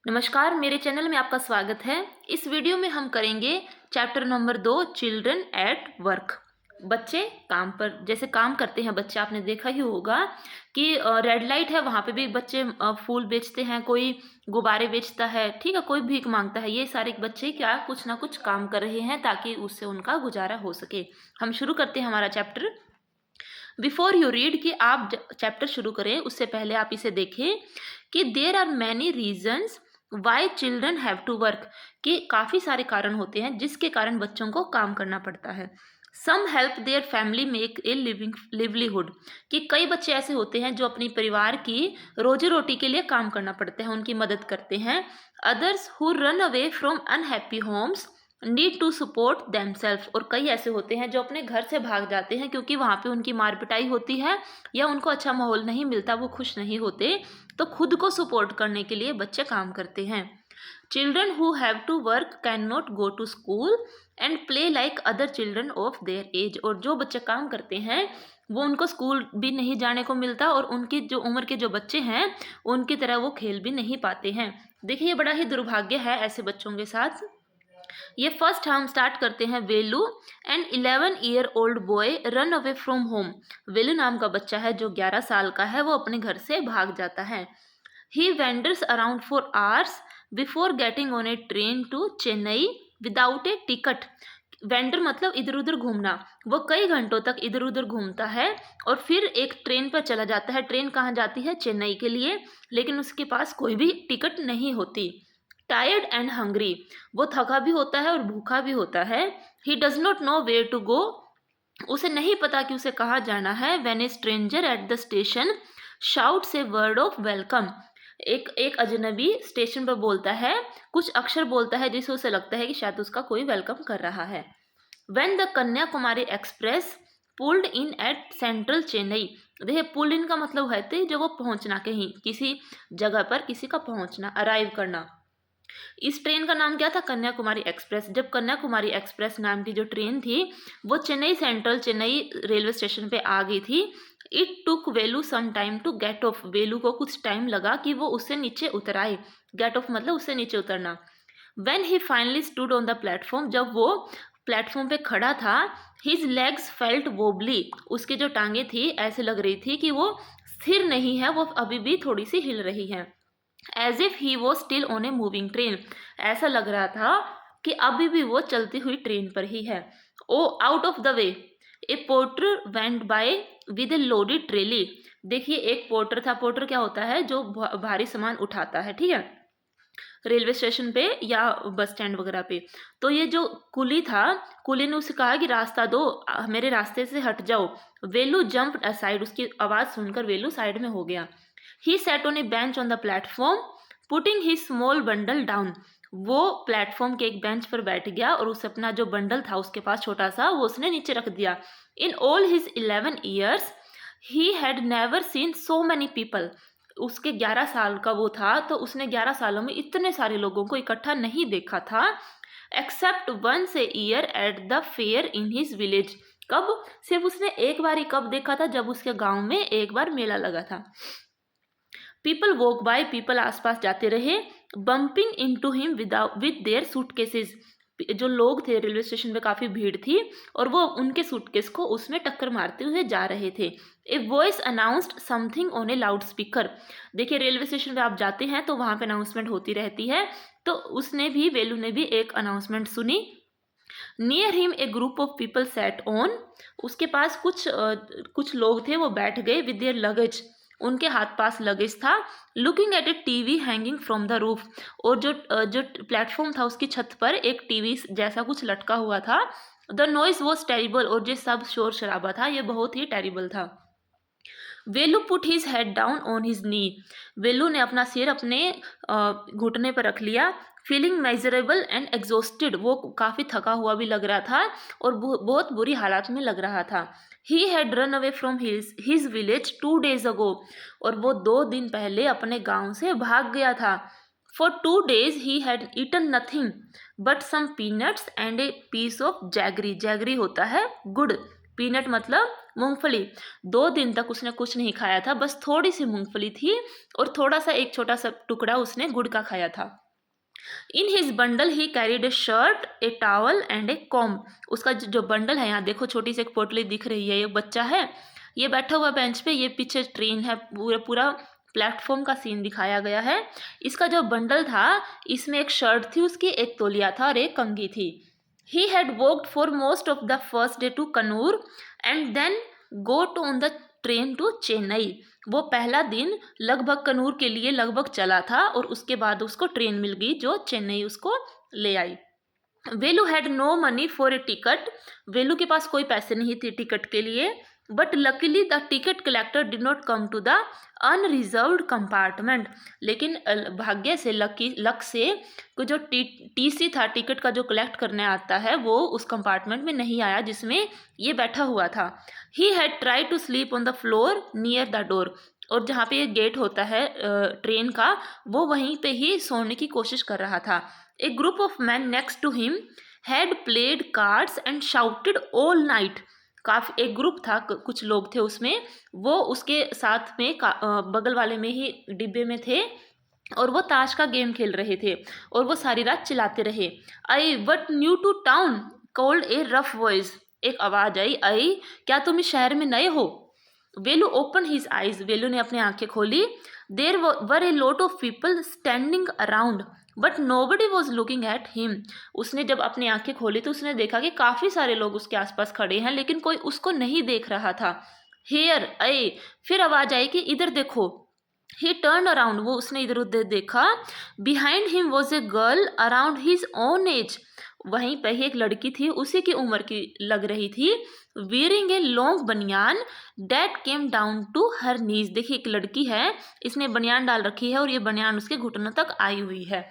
नमस्कार, मेरे चैनल में आपका स्वागत है। इस वीडियो में हम करेंगे chapter number 2 children at work. बच्चे काम पर जैसे काम करते हैं बच्चे, आपने देखा ही होगा कि रेड लाइट है, वहाँ पे भी बच्चे फूल बेचते हैं, कोई गुब्बारे बेचता है, ठीक है, कोई भीख मांगता है। ये सारे बच्चे क्या कुछ ना कुछ काम कर रहे हैं ताकि उससे उनका गुजारा हो सके। हम शुरू करते हैं हमारा चैप्टर। बिफोर यू रीड कि आप चैप्टर शुरू करें उससे पहले आप इसे देखें कि there are many reasons why children have to work, कि काफ़ी सारे कारण होते हैं जिसके कारण बच्चों को काम करना पड़ता है। Some help their family make a living livelihood, कि कई बच्चे ऐसे होते हैं जो अपनी परिवार की रोजी रोटी के लिए काम करना पड़ता है, उनकी मदद करते हैं। Others who run away from unhappy homes need to support themselves, और कई ऐसे होते हैं जो अपने घर से भाग जाते हैं क्योंकि वहाँ पे उनकी मार पिटाई होती है या उनको अच्छा माहौल नहीं मिलता, वो खुश नहीं होते, तो खुद को सपोर्ट करने के लिए बच्चे काम करते हैं। Children who have to work can not go to school and play like other children of their age, और जो बच्चे काम करते हैं वो उनको स्कूल भी नहीं जाने को मिलता और उनकी जो उम्र के जो बच्चे हैं उनकी तरह वो खेल भी नहीं पाते हैं। देखिए, ये बड़ा ही दुर्भाग्य है ऐसे बच्चों के साथ। ये फर्स्ट हम स्टार्ट करते हैं। Velu and 11-year-old boy run away from home. Velu नाम का बच्चा है जो 11 साल का है, वो अपने घर से भाग जाता है। He wanders around for hours before getting on a train to Chennai without a ticket. Wander मतलब इधर उधर घूमना, वो कई घंटों तक इधर उधर घूमता है और फिर एक ट्रेन पर चला जाता है। ट्रेन कहाँ जाती है? चेन्नई के लिए, लेकिन उसके पास कोई भी टिकट नहीं होती। टायर्ड एंड हंग्री, वो थका भी होता है और भूखा भी होता है। He does not know where to go, उसे नहीं पता कि उसे कहाँ जाना है। When a stranger at the station shouts a word of welcome, एक एक अजनबी स्टेशन पर बोलता है, कुछ अक्षर बोलता है जिससे उसे लगता है कि शायद उसका कोई वेलकम कर रहा है। When the Kanyakumari Express pulled in at Central Chennai, देखिए पुल्ड इन का मतलब है तो जब वो पहुंचना, कहीं किसी जगह पर किसी का पहुंचना, अराइव करना। इस ट्रेन का नाम क्या था? कन्याकुमारी एक्सप्रेस। जब कन्याकुमारी एक्सप्रेस नाम की जो ट्रेन थी वो Chennai central, Chennai railway station पे आ गई थी। It took Velu some time to get off, Velu को कुछ टाइम लगा कि वो उससे नीचे उतर आए। गेट ऑफ मतलब उससे नीचे उतरना। When he finally stood on the platform, जब वो प्लेटफॉर्म पे खड़ा था, हिज लेग्स फेल्ट वोबली, उसकी जो टांगे थी ऐसे लग रही थी कि वो स्थिर नहीं है, वो अभी भी थोड़ी सी हिल रही है। As if he was still on a moving train, ऐसा लग रहा था कि अभी भी वो चलती हुई ट्रेन पर ही है। Oh out of the way a porter went by with a loaded trolley, देखिए एक पोर्टर था। पोर्टर क्या होता है? जो भारी सामान उठाता है, ठीक है, रेलवे स्टेशन पे या बस स्टैंड वगैरह पे। तो ये जो कुली था, कुली ने उसे कहा कि रास्ता दो, मेरे रास्ते से हट जाओ। वेलू जंप्ड असाइड, उसकी आवाज़ सुनकर वेलू साइड में हो गया। He sat on A bench on the platform putting his small bundle down, वो प्लेटफॉर्म के एक बेंच पर बैठ गया और उसे अपना जो बंडल था उसके पास छोटा सा, वो उसने नीचे रख दिया। In all his 11 years he had never seen so many people, उसके 11 साल का वो था तो उसने 11 सालों में इतने सारे लोगों को इकट्ठा नहीं देखा था। Except once a year at the fair in his village, कब? सिर्फ उसने एक बार ही कब देखा था? जब उसके गांव में एक बार मेला लगा था। पीपल वॉक बाय, पीपल आसपास जाते रहे। Bumping into him with their suitcases, जो लोग थे रेलवे स्टेशन पे काफ़ी भीड़ थी और वो उनके सूटकेस को उसमें टक्कर मारते हुए जा रहे थे। A voice announced something on A loud speaker, देखिए रेलवे स्टेशन पे आप जाते हैं तो वहाँ पे अनाउंसमेंट होती रहती है, तो उसने भी, वेलू ने भी एक अनाउंसमेंट सुनी। Near him a group of people set on, उसके पास कुछ लोग थे, वो बैठ गए। विद देयर लगेज, उनके हाथ पास लगेज था। Looking at A TV hanging from the roof, और जो प्लेटफॉर्म था उसकी छत पर एक टीवी जैसा कुछ लटका हुआ था। द नॉइज वॉज टेरिबल, और जो सब शोर शराबा था ये बहुत ही टेरिबल था। Velu put his head down on his knee, Velu ने अपना सिर अपने घुटने पर रख लिया। फीलिंग मेजरेबल एंड एग्जॉस्टेड, वो काफ़ी थका हुआ भी लग रहा था और बहुत बुरी हालात में लग रहा था। He had run away from his village 2 days अगो, और वो 2 दिन पहले अपने गांव से भाग गया था। For 2 days he had eaten nothing but some peanuts and a piece of jaggery, jaggery होता है गुड़, पीनट मतलब मूंगफली। 2 दिन तक उसने कुछ नहीं खाया था, बस थोड़ी सी मूंगफली थी और थोड़ा सा एक छोटा सा टुकड़ा उसने गुड़ का खाया था। In his bundle he carried A shirt, A towel and A comb. उसका जो बंडल है, यहाँ देखो छोटी सी एक पोटली दिख रही है, ये बच्चा है, ये बैठा हुआ बेंच पे, ये पीछे ट्रेन है, पूरा पूरा प्लेटफॉर्म का सीन दिखाया गया है। इसका जो बंडल था, इसमें एक शर्ट थी उसकी, एक तौलिया था और एक कंघी थी। He had walked for most of the first day to Coonoor and then go to on the train to Chennai. वो पहला दिन लगभग कनूर के लिए लगभग चला था और उसके बाद उसको ट्रेन मिल गई जो चेन्नई उसको ले आई। Velu had no money for a ticket. Velu के पास कोई पैसे नहीं थे टिकट के लिए, but luckily the ticket collector did not come to the unreserved compartment. लेकिन भाग्य से, लक से, को जो टीसी था, टिकट का जो कलेक्ट करने आता है, वो उस कंपार्टमेंट में नहीं आया जिसमें ये बैठा हुआ था। He had try to sleep on the floor near the door. और जहाँ पे ये गेट होता है ट्रेन का, वो वहीं पे ही सोने की कोशिश कर रहा था। A group of man next to him had played cards and shouted all night. काफ़ी एक ग्रुप था, कुछ लोग थे उसमें, वो उसके साथ में बगल वाले में ही डिब्बे में थे और वो ताश का गेम खेल रहे थे और वो सारी रात चिल्लाते रहे। I what new to town called a rough voice. एक आवाज़ आई, क्या तुम इस शहर में नए हो? Velu open his eyes. Velu ने अपनी आंखें खोली। There were a lot of people standing around but nobody was looking at him. उसने जब अपनी आंखें खोली तो उसने देखा कि काफ़ी सारे लोग उसके आसपास खड़े हैं, लेकिन कोई उसको नहीं देख रहा था। हेयर आई, फिर आवाज़ आई कि इधर देखो। ही टर्न अराउंड, वो उसने इधर उधर देखा। Behind him was a girl around his own age. वहीं पर ही एक लड़की थी, उसी की उम्र की लग रही थी। Wearing a long banian that came down to her knees. देखिए एक लड़की है, इसने बनियान डाल रखी है और ये बनियान उसके घुटनों तक आई हुई है।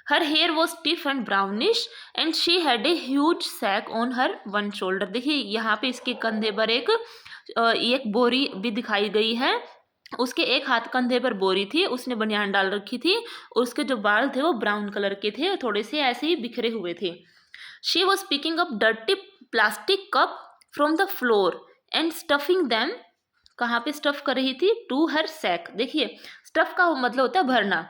Her hair was stiff and brownish and she had a huge sack on her one shoulder. देखिए यहाँ पे इसके कंधे पर एक बोरी भी दिखाई गई है। उसके एक हाथ कंधे पर बोरी थी, उसने बनियान डाल रखी थी और उसके जो बाल थे वो ब्राउन कलर के थे, थोड़े से ऐसे ही बिखरे हुए थे। She was picking up dirty plastic cup from the floor and stuffing them. कहाँ पे स्टफ कर रही थी? To her sack. देखिए स्टफ का मतलब होता है भरना।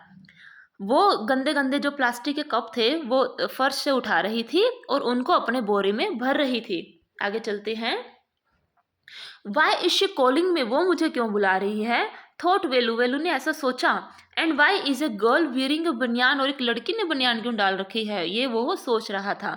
वो गंदे गंदे जो प्लास्टिक के कप थे वो फर्श से उठा रही थी और उनको अपने बोरे में भर रही थी। आगे चलते हैं। वाई इज शी कॉलिंग में, वो मुझे क्यों बुला रही है? थॉट वेलू, वेलू ने ऐसा सोचा। And why is a girl wearing a banian, और एक लड़की ने बनियान क्यों डाल रखी है, ये वो सोच रहा था।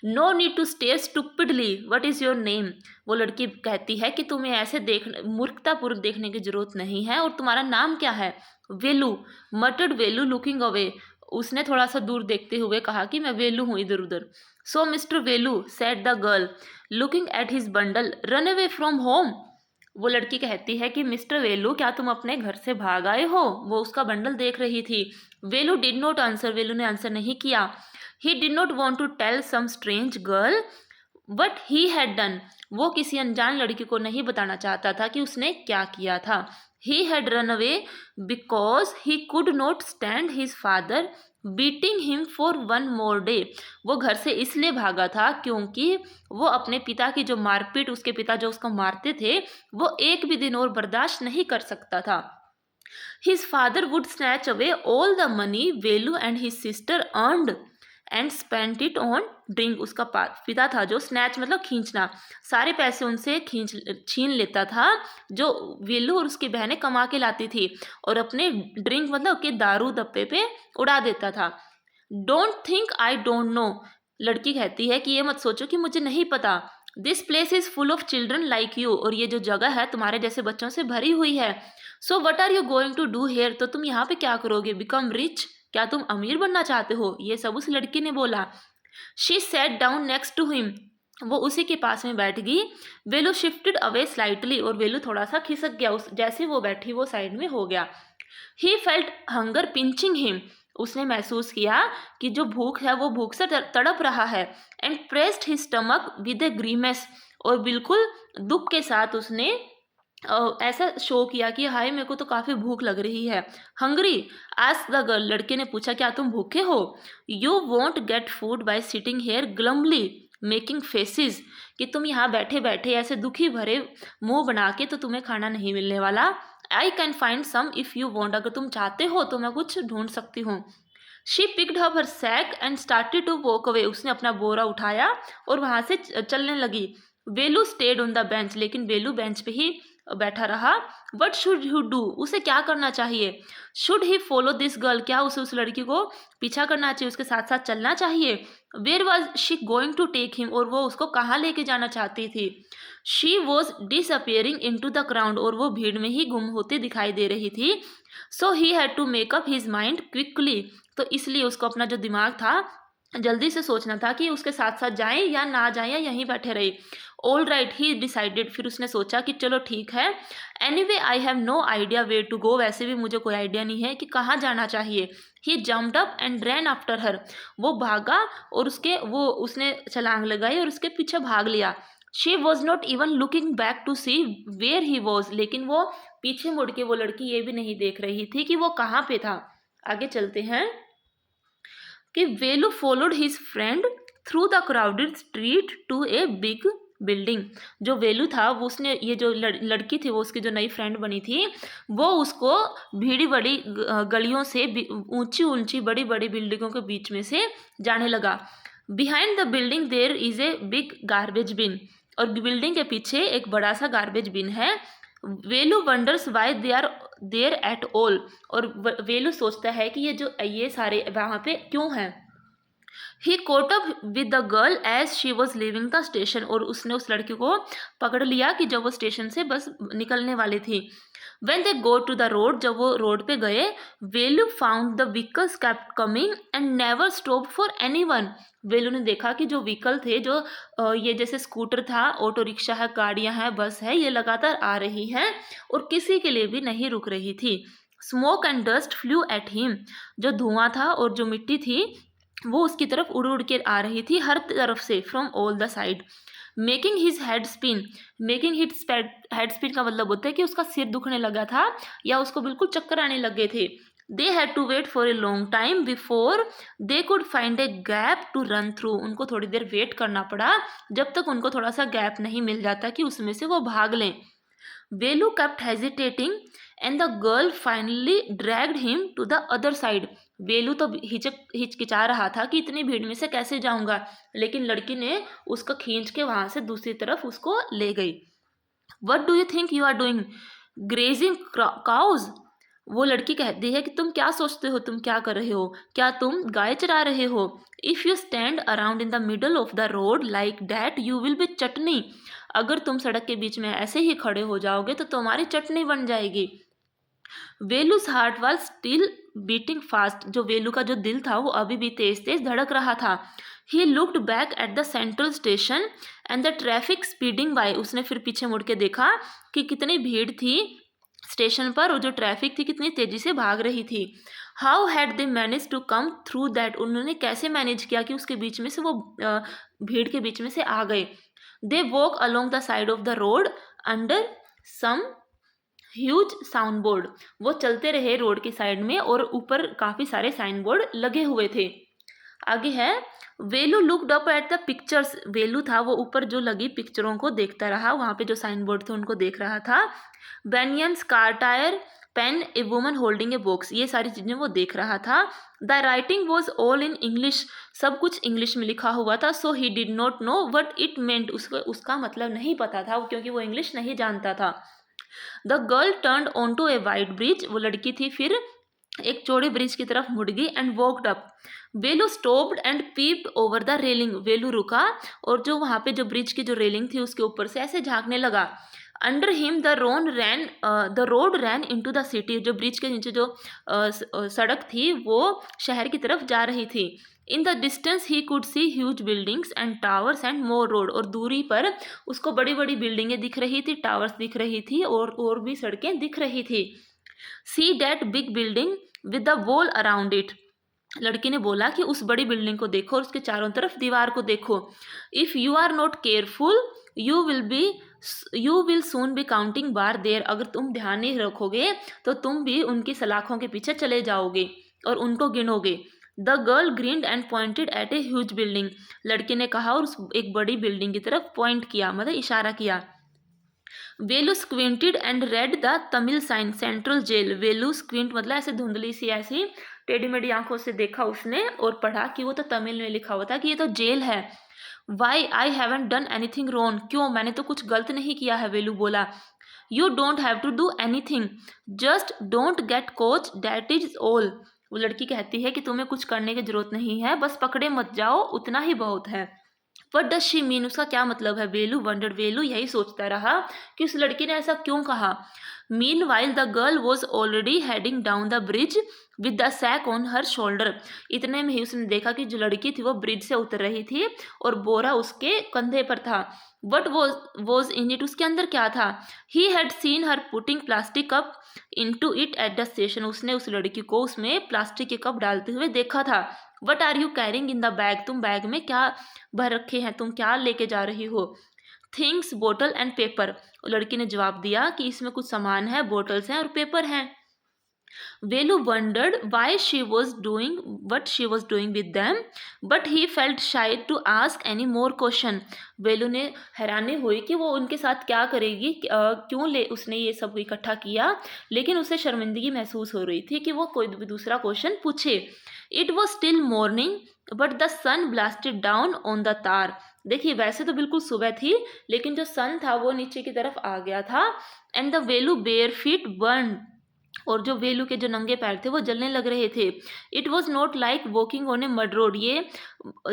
No need to stare stupidly, what is your name. वो लड़की कहती है कि तुम्हें ऐसे मूर्खतापूर्वक देखने की जरूरत नहीं है, और तुम्हारा नाम क्या है? वेलू, मटर्ड वेलू लुकिंग अवे। उसने थोड़ा सा दूर देखते हुए कहा कि मैं वेलू हूँ, इधर उधर। So mister Velu, said the girl looking at his bundle, run away from home. वो लड़की कहती है कि मिस्टर वेलू, क्या तुम अपने घर से भाग आए हो? वो उसका बंडल देख रही थी। Velu did not answer, Velu ने आंसर नहीं किया। He did not want to tell some strange girl what he had done. वो किसी अनजान लड़की को नहीं बताना चाहता था कि उसने क्या किया था। He had run away because he could not stand his father beating him for one more day. वो घर से इसलिए भागा था क्योंकि वो अपने पिता की जो मारपीट, उसके पिता जो उसको मारते थे, वो एक भी दिन और बर्दाश्त नहीं कर सकता था। His father would snatch away all the money Velu and his sister earned and spent it on drink. उसका पिता था जो, स्नैच मतलब खींचना, सारे पैसे उनसे छीन लेता था जो वेलू और उसकी बहनें कमा के लाती थी, और अपने ड्रिंक मतलब के दारू दप्पे पे उड़ा देता था। Don't think I don't know. लड़की कहती है कि ये मत सोचो कि मुझे नहीं पता। This place is full of children like you, और ये जो जगह है तुम्हारे जैसे बच्चों से भरी हुई है। So what are you going to do here, तो तुम यहाँ पे क्या करोगे? बिकम रिच, क्या तुम अमीर बनना चाहते हो? ये सब उस लड़की ने बोला। She sat down next to him, वो उसी के पास में बैठ गई। वेलू शिफ्टेड अवे स्लाइटली, और वेलू थोड़ा सा खिसक गया, उस जैसे वो बैठी वो साइड में हो गया। He felt hunger pinching him, उसने महसूस किया कि जो भूख है वो भूख से तड़प रहा है। And pressed his stomach with a grimace, और बिल्कुल दुख के साथ उसने ऐसा शो किया कि हाय मेरे को तो काफ़ी भूख लग रही है। हंग्री आस्क द गर्ल, लड़के ने पूछा क्या तुम भूखे हो? You won't get food by sitting here glumly, making faces, कि तुम यहाँ बैठे बैठे ऐसे दुखी भरे मुंह बना के तो तुम्हें खाना नहीं मिलने वाला। I can find some if you want, अगर तुम चाहते हो तो मैं कुछ ढूंढ सकती हूँ। She picked up her sack and started to walk away, उसने अपना बोरा उठाया और वहाँ से चलने लगी। Velu stayed on the bench, लेकिन वेलू बेंच पे ही बैठा रहा। वट शुड यू डू, उसे क्या करना चाहिए। Should he follow this girl, क्या उसे उस लड़की को पीछा करना चाहिए, उसके साथ साथ चलना चाहिए। Where was she going to take him, और वो उसको कहाँ लेके जाना चाहती थी। She was disappearing into the crowd, और वो भीड़ में ही गुम होती दिखाई दे रही थी। So he had to make up his mind quickly, तो इसलिए उसको अपना जो दिमाग था जल्दी से सोचना था कि उसके साथ साथ जाएं या ना जाएं या यहीं बैठे रहे। ऑल राइट ही डिसाइडेड, फिर उसने सोचा कि चलो ठीक है। Anyway I have no idea way to go, वैसे भी मुझे कोई आइडिया नहीं है कि कहाँ जाना चाहिए। He jumped up and ran after her, वो भागा और उसने छलांग लगाई और उसके पीछे भाग लिया। She was not even looking back to see where he was, लेकिन वो पीछे मुड़ के वो लड़की ये भी नहीं देख रही थी कि वो कहाँ पे था। आगे चलते हैं कि Velu followed his friend through the crowded street to a big building. जो वेलू था वो उसने, ये जो लड़की थी वो उसकी जो नई फ्रेंड बनी थी, वो उसको भीड़ी बड़ी गलियों से ऊंची ऊंची बड़ी बड़ी बिल्डिंगों के बीच में से जाने लगा। Behind the building there is a big garbage bin, और बिल्डिंग के पीछे एक बड़ा सा गार्बेज बिन है। Velu wonders why they are there at all, और वेलू सोचता है कि ये सारे वहाँ पे क्यों हैं। He caught up with the girl as she was leaving the station, और उसने उस लड़की को पकड़ लिया कि जब वो स्टेशन से बस निकलने वाली थी। When they go to the road, जब वो रोड पे गए, Velu found the vehicles kept coming and never stop for anyone. Velu ने देखा कि जो व्हीकल थे, जो ये जैसे स्कूटर था, ऑटो रिक्शा है, गाड़ियां हैं, बस है, ये लगातार आ रही हैं और किसी के लिए भी नहीं रुक रही थी। Smoke and dust flu at him, जो धुआं था और जो मिट्टी थी वो उसकी तरफ उड़ उड़ के आ रही थी हर तरफ से, from all the side. Making his head spin, making his head spin का मतलब होता है कि उसका सिर दुखने लगा था या उसको बिल्कुल चक्कर आने लगे थे। They had to wait for a long time before they could find a gap to run through, उनको थोड़ी देर वेट करना पड़ा जब तक उनको थोड़ा सा गैप नहीं मिल जाता कि उसमें से वो भाग लें। वेलू kept hesitating and the girl finally dragged him to the other side. वेलू तो हिचकिचा रहा था कि इतनी भीड़ में से कैसे जाऊंगा, लेकिन लड़की ने उसको खींच के वहां से दूसरी तरफ उसको ले गई। What do you think you are doing grazing cows, वो लड़की कहती है कि तुम क्या सोचते हो, तुम क्या कर रहे हो, क्या तुम गाय चरा रहे हो। If you stand around in the middle of the road like that you will be chutney, अगर तुम सड़क के बीच में ऐसे ही खड़े हो जाओगे तो तुम्हारी चटनी बन जाएगी। Velu's heart was still beating fast, जो वेलू का जो दिल था वो अभी भी तेज तेज धड़क रहा था। He looked back at the central station and the traffic speeding by, उसने फिर पीछे मुड़ के देखा कि कितनी भीड़ थी स्टेशन पर और जो ट्रैफिक थी कितनी तेजी से भाग रही थी। How had they manage to come through that, उन्होंने कैसे मैनेज किया कि उसके बीच में से वो भीड़ के बीच में से आ गए। They walk along the side of the road under some huge sound board, वो चलते रहे रोड के साइड में और ऊपर काफ़ी सारे साइन बोर्ड लगे हुए थे। आगे है Velu looked up at the pictures, Velu था वो ऊपर जो लगी पिक्चरों को देखता रहा, वहाँ पे जो साइन बोर्ड थे उनको देख रहा था। Banyans car tyre pen a woman holding a box, ये सारी चीज़ें वो देख रहा था। The writing was all in English, सब कुछ इंग्लिश में लिखा हुआ था। So he did not know what it meant, उसका मतलब नहीं पता था क्योंकि वो इंग्लिश नहीं जानता था। The girl turned on to a wide bridge, वो लड़की थी फिर एक चौड़े ब्रिज की तरफ मुड़ गई and walked up. Velu stopped and peeped over the railing, Velu रुका और जो वहाँ पे जो ब्रिज की जो रेलिंग थी उसके ऊपर से ऐसे झांकने लगा। Under him the road ran into the city, जो ब्रिज के नीचे जो सड़क थी वो शहर की तरफ जा रही थी। In the distance he could see huge buildings and towers and more road, और दूरी पर उसको बड़ी बड़ी बिल्डिंगें दिख रही थी, टावर्स दिख रही थी और भी सड़कें दिख रही थी। See that big building with the wall around it, लड़की ने बोला कि उस बड़ी बिल्डिंग को देखो और उसके चारों तरफ दीवार को देखो। If you are not careful you will soon be counting bars there, अगर तुम ध्यान नहीं रखोगे तो तुम भी उनकी सलाखों के पीछे चले जाओगे और उनको गिनोगे। The girl grinned and pointed at a huge building. लड़के ने कहा और उस एक बड़ी बिल्डिंग की तरफ पॉइंट किया, मतलब इशारा किया। Velu squinted and read the Tamil sign central jail. Velu squint मतलब ऐसे धुंधली सी ऐसी टेढ़ी मेढ़ी आंखों से देखा उसने और पढ़ा कि वो तो तमिल में लिखा हुआ था कि ये तो जेल है। Why I haven't done anything wrong, क्यों मैंने तो कुछ गलत नहीं किया है, वेलू बोला। You don't have to do anything, just don't get caught, that is all. वो लड़की कहती है कि तुम्हें कुछ करने की जरूरत नहीं है, बस पकड़े मत जाओ, उतना ही बहुत है। वट डज शी मीन, उसका क्या मतलब है? वेलू वंडर्ड, वेलू यही सोचता रहा कि उस लड़की ने ऐसा क्यों कहा। Meanwhile the girl was already heading down the bridge with the sack on her shoulder. इतने में ही उसने देखा कि जो लड़की थी वो ब्रिज से उतर रही थी और बोरा उसके कंधे पर था। वट वॉज इन इट, उसके अंदर क्या था? He had seen her putting plastic cup into it at the station. उसने उस लड़की को उसमें प्लास्टिक के कप डालते हुए देखा था। What are you carrying in the bag, तुम बैग में क्या भर रखे हैं, तुम क्या लेके जा रही हो? Things bottle and paper. लड़की ने जवाब दिया कि इसमें कुछ सामान है, बोटल्स हैं और पेपर हैं। Velu wondered why she was doing what she was doing with them, but he felt shy to ask any more question. वेलू ने हैरानी हुई कि वो उनके साथ क्या करेगी, क्यों ले उसने ये सब इकट्ठा किया, लेकिन उसे शर्मिंदगी महसूस हो रही थी कि वो कोई भी दूसरा क्वेश्चन पूछे। It was still morning but the sun blasted down on the tar. देखिए वैसे तो बिल्कुल सुबह थी, लेकिन जो सन था वो नीचे की तरफ आ गया था। And the Velu bare feet burn, और जो वेलू के जो नंगे पैर थे वो जलने लग रहे थे। It was not like walking on A mud road, ये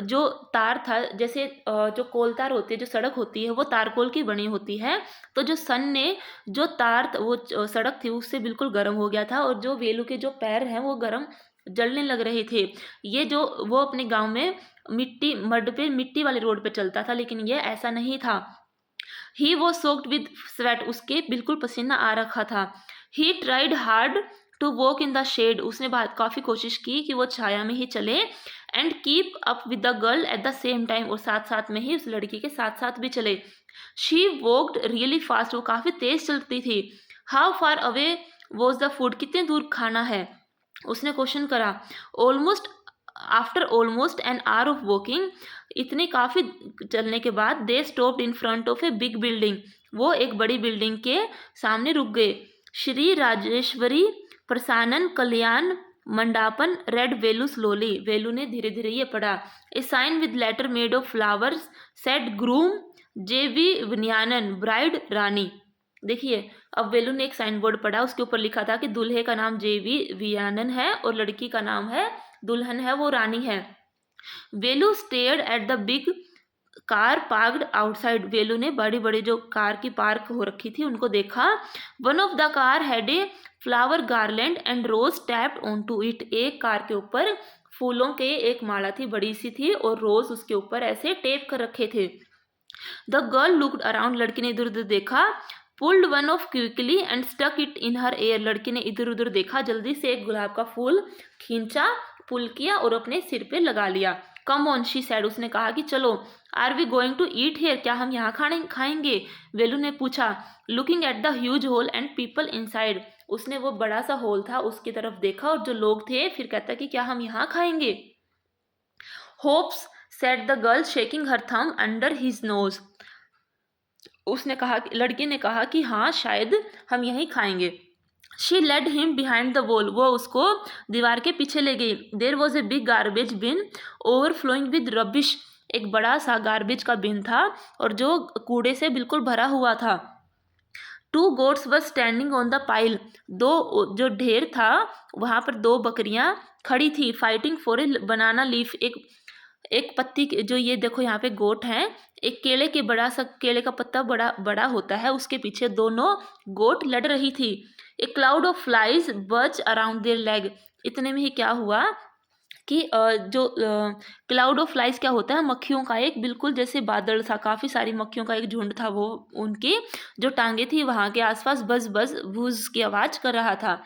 जो तार था जैसे जो कोल तार होती है, जो सड़क होती है वो तारकोल की बनी होती है। तो जो सन ने जो तार वो सड़क थी उससे बिल्कुल गर्म हो गया था, और जो वेलू के जो पैर हैं वो गर्म जलने लग रहे थे। ये जो वो अपने गांव में मिट्टी मड पे मिट्टी वाले रोड पे चलता था, लेकिन ये ऐसा नहीं था। He was soaked with sweat, उसके बिल्कुल पसीना आ रखा था। He tried hard to walk in the shade, उसने काफ़ी कोशिश की कि वो छाया में ही चले। And keep up with the girl at the same time, और साथ साथ में ही उस लड़की के साथ साथ भी चले। शी वॉकड रियली फास्ट, वो काफ़ी तेज चलती थी। How far away was the food, कितने दूर खाना है, उसने क्वेश्चन करा। Almost after almost an hour of walking, इतने काफ़ी चलने के बाद they stopped in front of a big building, वो एक बड़ी बिल्डिंग के सामने रुक गए। श्री राजेश्वरी प्रसानन कल्याण मंडापन रेड वेलू स्लोली, वेलू ने धीरे धीरे ये पढ़ा। A sign with letter made of flowers said groom JV विनयानन bride रानी। देखिए अब वेलू ने एक साइन बोर्ड पढ़ा, उसके ऊपर लिखा था कि दूल्हे का नाम JV विनयानन है और लड़की का नाम है दुल्हन है वो रानी है। Velu stared at the big car parked outside, Velu ने बड़ी बड़ी जो कार की पार्क हो रखी थी उनको देखा। One of the car had a flower garland and rose tapped on to it, एक कार के ऊपर फूलों के एक माला थी, बड़ी सी थी, और रोज उसके ऊपर ऐसे टेप कर रखे थे। द गर्ल लुक्ड अराउंड, लड़की ने इधर उधर देखा। Pulled one off quickly and stuck it in her hair, लड़की ने इधर उधर देखा, जल्दी से एक गुलाब का फूल खींचा, पुल किया और अपने सिर पे लगा लिया। कम ऑन शी सैड, उसने कहा कि चलो। Are we going to eat here, क्या हम यहाँ खाएंगे? वेलू ने पूछा। Looking at the huge hole and people inside, उसने वो बड़ा सा होल था उसकी तरफ देखा और जो लोग थे, फिर कहता कि क्या हम यहाँ खाएंगे? Hopes said the girl shaking her thumb under his nose, उसने कहा, लड़की ने कहा कि हाँ शायद हम यहीं खाएंगे। She led him behind the wall, वो उसको दीवार के पीछे ले गई। There was a big garbage bin overflowing with rubbish, एक बड़ा सा गार्बेज का बिन था और जो कूड़े से बिल्कुल भरा हुआ था। To goats were standing on the pile, दो जो ढेर था वहाँ पर दो बकरियाँ खड़ी थी। Fighting for a banana leaf, एक पत्ती जो ये देखो यहाँ पे गोट हैं, एक केले के बड़ा सा केले का पत्ता बड़ा बड़ा होता है, उसके पीछे दोनों गोट लड़ रही थी। ए क्लाउड ऑफ फ्लाइज बज अराउंड देयर लेग, इतने में ही क्या हुआ कि जो क्लाउड ऑफ फ्लाइज क्या होता है, मक्खियों का एक बिल्कुल जैसे बादल था, काफ़ी सारी मक्खियों का एक झुंड था, वो उनकी जो टांगे थी वहाँ के आसपास बज बज भूज की आवाज़ कर रहा था।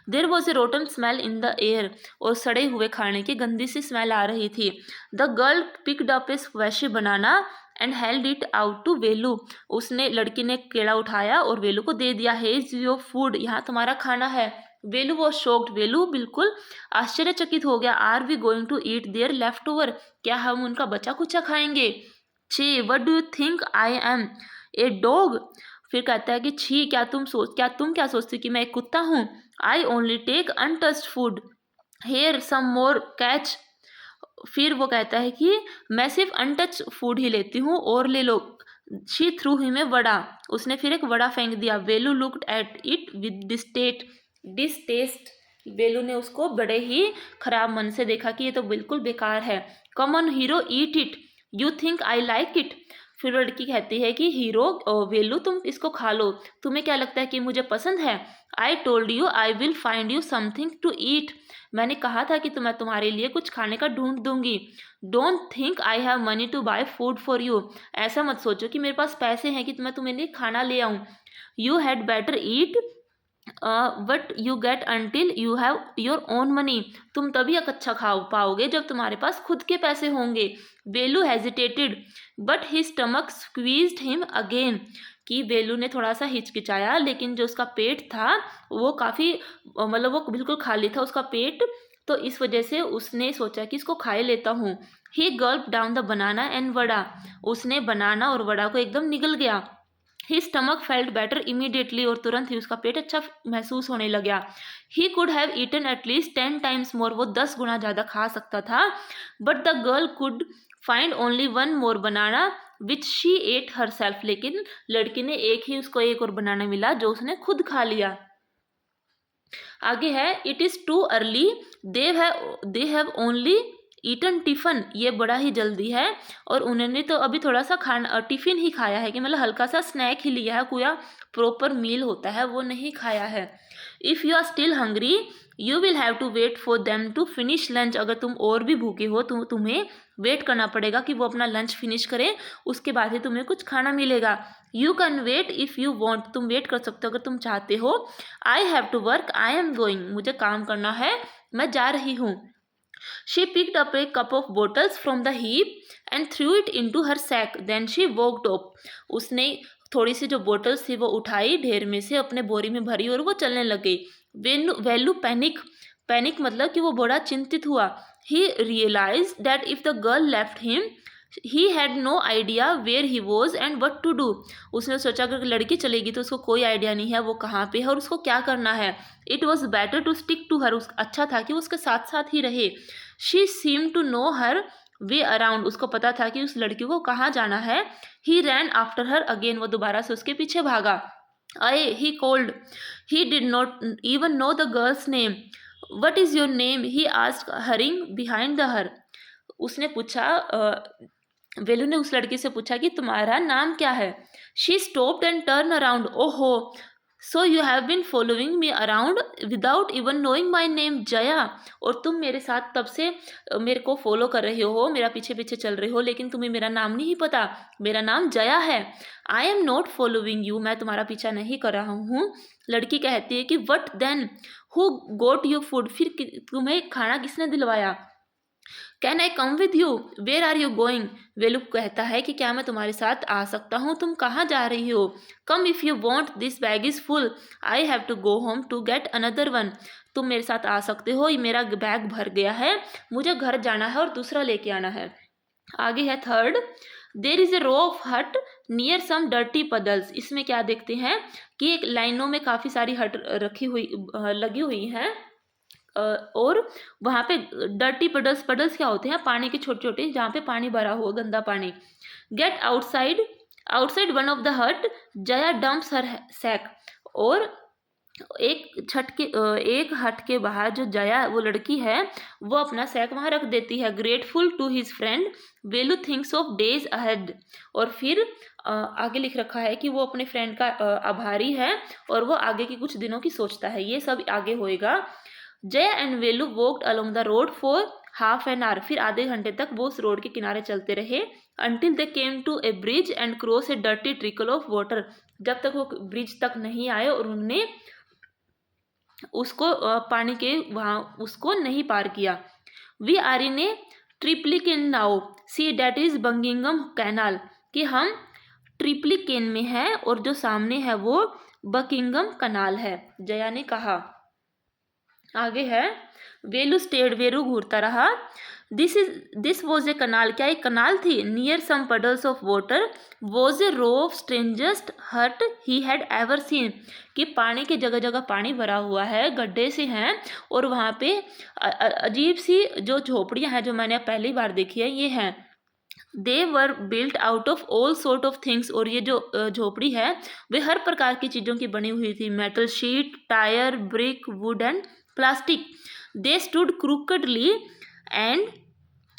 देर was A rotten smell in the air, और सड़े हुए खाने की गंदी सी स्मेल आ रही थी। The girl picked up a squashy banana and held it out to Velu, उसने लड़की ने केला उठाया और वेलू को दे दिया। हे इज योर फूड, यहाँ तुम्हारा खाना है। वेलू वॉज शॉक्ड, वेलू बिल्कुल आश्चर्यचकित हो गया। Are we going to eat their left over, क्या हम उनका बचा कुचा खाएंगे? छी, what do you think I am a dog? फिर कहता है कि छी, तुम क्या सोचती कि मैं एक कुत्ता हूँ? I only take untouched food, here some more catch. फिर वो कहता है कि मैं सिर्फ अनटच फूड ही लेती हूँ, और ले लो। She threw him a vada, उसने फिर एक वड़ा फेंक दिया। Velu looked at it with distaste, Velu ने उसको बड़े ही खराब मन से देखा कि ये तो बिल्कुल बेकार है। Come on hero eat it, you think I like it. फिर लड़की कहती है कि हीरो, वेलू तुम इसको खा लो, तुम्हें क्या लगता है कि मुझे पसंद है? I told you I will find you something to eat, मैंने कहा था कि मैं तुम्हारे लिए कुछ खाने का ढूंढ दूंगी। Don't think I have money to buy food for you, ऐसा मत सोचो कि मेरे पास पैसे हैं कि मैं तुम्हें लिए खाना ले आऊँ। You had better eat what you get until you have your own money, तुम तभी अच्छा खा पाओगे जब तुम्हारे पास खुद के पैसे होंगे। Velu hesitated but his stomach squeezed him again, कि वेलू ने थोड़ा सा हिचकिचाया, लेकिन जो उसका पेट था वो काफ़ी मतलब वो बिल्कुल खाली था उसका पेट, तो इस वजह से उसने सोचा कि इसको खाए लेता हूँ। He gulp down the banana and vada, उसने बनाना और वड़ा को एकदम निगल गया। He stomach felt better immediately, और तुरंत ही उसका पेट अच्छा महसूस होने लगा। He could have eaten at least 10 times more, वो 10 गुना ज़्यादा खा सकता था। But the girl could find only one more banana which she ate herself, लेकिन लड़की ने उसको एक और बनाना मिला जो उसने खुद खा लिया। आगे है it is too early, they have only eaten tiffin, ये बड़ा ही जल्दी है और उन्होंने तो अभी थोड़ा सा खाना टिफ़िन ही खाया है, कि मतलब हल्का सा स्नैक ही लिया है, कोई प्रॉपर मील होता है वो नहीं खाया है। If you are still hungry you will have to wait for them to finish lunch, अगर तुम और भी भूखे हो तो तुम्हें वेट करना पड़ेगा कि वो अपना लंच फिनिश करें, उसके बाद ही तुम्हें कुछ खाना मिलेगा। You can wait if you want, तुम वेट कर सकते हो अगर तुम चाहते हो। I have to work, I am going, मुझे काम करना है, मैं जा रही हूँ। She picked up a cup of bottles from the heap and threw it into her sack. Then she walked up. उसने थोड़ी सी जो बोटल्स थी वो उठाई ढेर में से, अपने बोरी में भरी और वो चलने लग गई। वेलू पैनिक मतलब कि वो बड़ा चिंतित हुआ। He realized that if the girl left him, he had no idea where he was and what to do. उसने सोचा अगर लड़की चलेगी तो उसको कोई आइडिया नहीं है वो कहाँ पे है और उसको क्या करना है। It was better to stick to her, अच्छा था कि वो उसके साथ साथ ही रहे। She seemed to know her way around, उसको पता था कि उस लड़की को कहाँ जाना है। He ran after her again, वो दोबारा से उसके पीछे भागा। आए, he called. He did not even know the girl's name. What is your name? He asked, hurrying behind her. उसने पूछा वेलू ने उस लड़की से पूछा कि तुम्हारा नाम क्या है। She stopped and turn around, ओहो, so you have been following me around without even knowing my name Jaya, और तुम मेरे साथ तब से मेरे को फॉलो कर रहे हो, मेरा पीछे पीछे चल रहे हो, लेकिन तुम्हें मेरा नाम नहीं पता, मेरा नाम जया है। I am not following you, मैं तुम्हारा पीछा नहीं कर रहा हूँ। लड़की कहती है कि what then, who got your food, फिर तुम्हें खाना किसने दिलवाया। Can I come with you, where are you going, Velu कहता है कि क्या मैं तुम्हारे साथ आ सकता हूँ, तुम कहाँ जा रही हो। Come if you want, this bag is full, I have to go home to get another one, तुम मेरे साथ आ सकते हो, ये मेरा बैग भर गया है, मुझे घर जाना है और दूसरा लेके आना है। आगे है third, there is a row of hut near some dirty puddles, इसमें क्या देखते हैं कि एक लाइनों में काफ़ी सारी हट लगी हुई हैं और वहाँ पे डर्टी पडल्स क्या होते हैं, पानी के छोटे छोटे जहाँ पे पानी भरा हुआ गंदा पानी। Get outside one of the hut Jaya dumps her sac, और एक हट के बाहर जो जया वो लड़की है वो अपना सैक वहाँ रख देती है। Grateful to his friend Velu thinks of days ahead, और फिर आगे लिख रखा है कि वो अपने फ्रेंड का आभारी है और वो आगे के कुछ दिनों की सोचता है, ये सब आगे होएगा। Jaya and Velu walked along the road for half an hour, फिर आधे घंटे तक वो उस रोड के किनारे चलते रहे। Until they came to a bridge and cross a dirty trickle of water, जब तक वो ब्रिज तक नहीं आए और उन्होंने उसको पानी के वहाँ उसको नहीं पार किया। We are in a Triplicane now, see that is Buckingham canal, कि हम ट्रिप्लिकेन में हैं और जो सामने है वो बकिंगम कनाल है, जया ने कहा। आगे है, वेलू स्टेड, वेलू घूरता रहा। दिस वॉज ए कनाल, क्या एक कनाल थी? Near some puddles of water was a row of strangest hut he had ever seen, कि पानी की जगह जगह पानी भरा हुआ है, गड्ढे से हैं, और वहाँ पे अजीब सी जो झोपड़ियाँ हैं जो मैंने पहली बार देखी है ये हैं। They were built out of all sort of things, और ये जो झोपड़ी है वे हर प्रकार की चीज़ों की बनी हुई थी, metal sheet, tyre, brick, wood and plastic. They stood crookedly and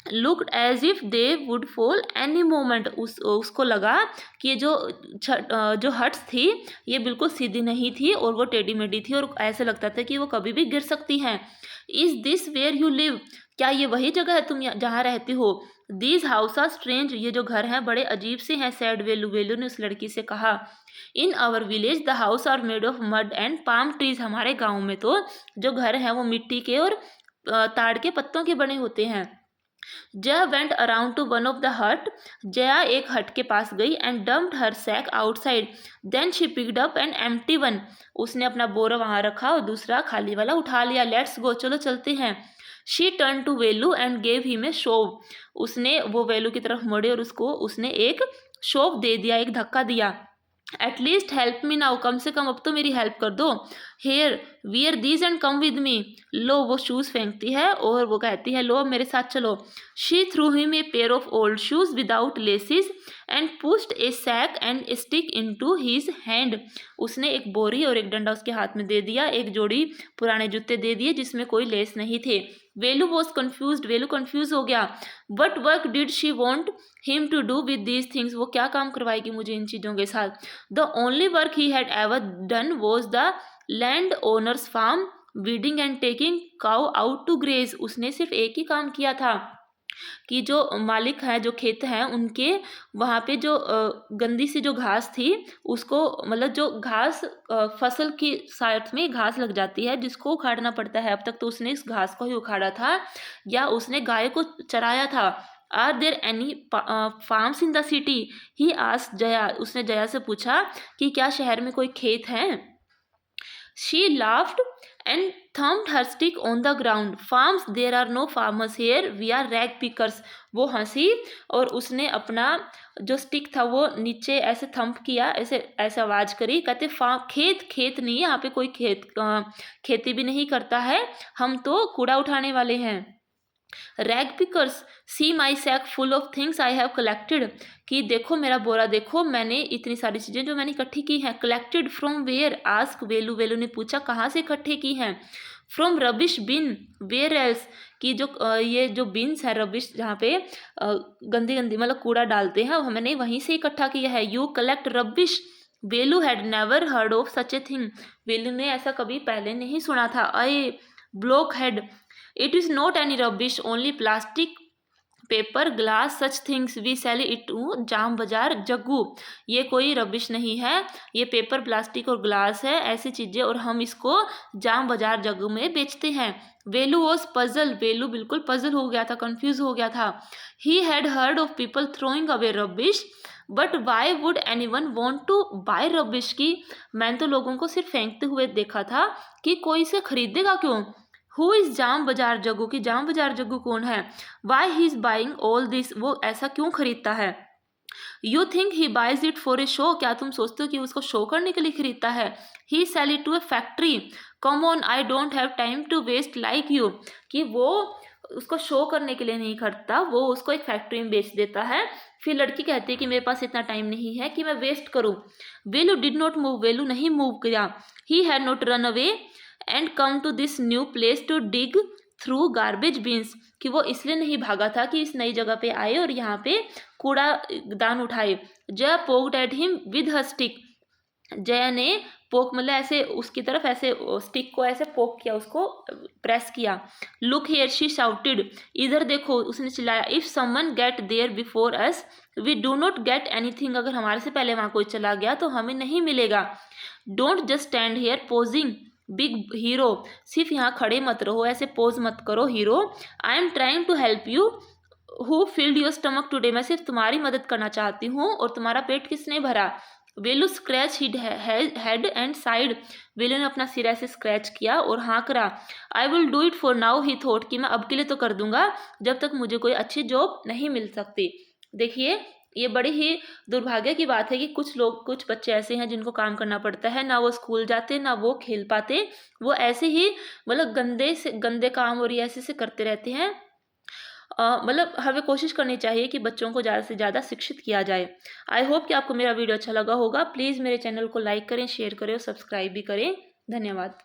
looked as if they would fall any moment. उसको लगा कि ये जो हट्स थी ये बिल्कुल सीधी नहीं थी और वो टेढ़ी मेढ़ी थी, और ऐसे लगता था कि वो कभी भी गिर सकती हैं। Is this where you live, क्या ये वही जगह है तुम जहाँ रहती हो? दीज हाउस आर स्ट्रेंज, ये जो घर हैं बड़े अजीब से हैं। सैड वेलू, वेलू ने उस लड़की से कहा। In our village the house are made of mud and palm trees, हमारे गाँव में तो जो घर हैं वो मिट्टी के और ताड़ के पत्तों के बने होते हैं। Jaya went around to one of the hut, Jaya एक हट के पास गई and dumped her sack outside, then she picked up an empty one, उसने अपना बोरा वहाँ रखा और दूसरा खाली वाला उठा लिया। लेट्स गो, चलो चलते हैं। She turn to Velu and gave him a shove, उसने वो वेलू की तरफ मुड़े और उसने एक शोव दे दिया, एक धक्का दिया। एटलीस्ट हेल्प मी नाउ, कम से कम अब तो मेरी हेल्प कर दो। Here wear these and come with me, लो वो शूज़ फेंकती है और वो कहती है लो अब मेरे साथ चलो। She threw him a pair of old shoes without laces and pushed a sack and stick into his hand, उसने एक बोरी और एक डंडा उसके हाथ में दे दिया, एक जोड़ी पुराने जूते दे दिए जिसमें कोई लेस नहीं थे। Velu was confused, Velu confuse हो गया। What work did she want him to do with these things, वो क्या काम करवाएगी मुझे इन चीज़ों के साथ? The only work he had ever done was the land owners farm, weeding and taking cow out to graze, उसने सिर्फ एक ही काम किया था कि जो मालिक हैं, जो खेत हैं उनके वहाँ पे जो गंदी सी जो घास थी उसको, मतलब जो घास फसल की साइड में घास लग जाती है जिसको उखाड़ना पड़ता है, अब तक तो उसने इस घास को ही उखाड़ा था या उसने गाय को चराया था। Are there any farms in the city, he asked Jaya, उसने जया से पूछा कि क्या शहर में कोई खेत हैं? She laughed and thumped her stick on the ground. Farms, there are no farmers here. We are rag pickers. वो हंसी और उसने अपना जो स्टिक था वो नीचे ऐसे थंप किया, ऐसे ऐसे आवाज़ करी, कहते खेत नहीं, यहाँ पे कोई खेती भी नहीं करता है, हम तो कूड़ा उठाने वाले हैं। Rag pickers, see my sack full of things I have collected, कि देखो मेरा बोरा देखो, मैंने इतनी सारी चीज़ें जो मैंने इकट्ठी की हैं। Collected from where, ask Velu, Velu ने पूछा कहाँ से इकट्ठे की हैं? From rubbish bin, where else, कि जो ये जो बिन्स है रबिश जहाँ पे गंदी गंदी मतलब कूड़ा डालते हैं, मैंने वहीं से इकट्ठा किया है। You collect rubbish, Velu had never heard of such a thing, Velu ने ऐसा कभी पहले नहीं सुना था। Ay blockhead, it is not any rubbish, only plastic, paper, glass, such things we sell it to Jam Bazaar Jaggu, ये कोई रबिश नहीं है, ये पेपर, प्लास्टिक और ग्लास है, ऐसी चीज़ें, और हम इसको जाम बाजार जग्गू में बेचते हैं। वेलू वॉज पजल, वेलू बिल्कुल पजल हो गया था, कंफ्यूज हो गया था। He had heard of people throwing away rubbish but why would anyone want to buy rubbish, की मैंने तो लोगों को सिर्फ फेंकते हुए देखा था कि कोई इसे खरीदेगा क्यों। हु इज़ जाम बाजार जग्गू, की जाम बाजार जग्गू कौन है? Why he is buying all this, वो ऐसा क्यों खरीदता है? You think he buys it for a show, क्या तुम सोचते हो कि उसको शो करने के लिए खरीदता है? He sell it to a factory, come on I don't have time to waste like you, कि वो उसको शो करने के लिए नहीं खरीदता, वो उसको एक फैक्ट्री में बेच देता है। फिर लड़की कहती है कि मेरे पास इतना टाइम नहीं है कि मैं वेस्ट करूँ। Velu did not move, Velu नहीं मूव किया। He had not run away and come to this new place to dig through garbage bins, कि वो इसलिए नहीं भागा था कि इस नई जगह पे आए और यहाँ पे कूड़ा दान उठाए। Jaya poked at him with her stick, Jaya ने पोक मतलब ऐसे उसकी तरफ ऐसे स्टिक को ऐसे पोक किया, उसको प्रेस किया। लुक हियर शी शाउटेड, इधर देखो, उसने चिल्लाया। If someone get there before us we do not get anything, अगर हमारे से पहले वहाँ कोई चला गया तो हमें नहीं मिलेगा। Don't just stand here posing big hero, सिर्फ यहाँ खड़े मत रहो, ऐसे पोज मत करो hero. I am trying to help you, who filled your stomach today, मैं सिर्फ तुम्हारी मदद करना चाहती हूँ, और तुम्हारा पेट किसने भरा? Velu scratch his head and side. वेलू ने अपना सिर ऐसे स्क्रैच किया और हाँ करा। I will do it for now he thought, कि मैं अब के लिए तो कर दूंगा जब तक मुझे कोई अच्छी जॉब नहीं मिल सकती। देखिए ये बड़ी ही दुर्भाग्य की बात है कि कुछ बच्चे ऐसे हैं जिनको काम करना पड़ता है, ना वो स्कूल जाते ना वो खेल पाते, वो ऐसे ही मतलब गंदे काम और ये ऐसे से करते रहते हैं। मतलब हमें कोशिश करनी चाहिए कि बच्चों को ज़्यादा से ज़्यादा शिक्षित किया जाए। आई होप कि आपको मेरा वीडियो अच्छा लगा होगा। प्लीज़ मेरे चैनल को लाइक करें, शेयर करें और सब्सक्राइब भी करें। धन्यवाद।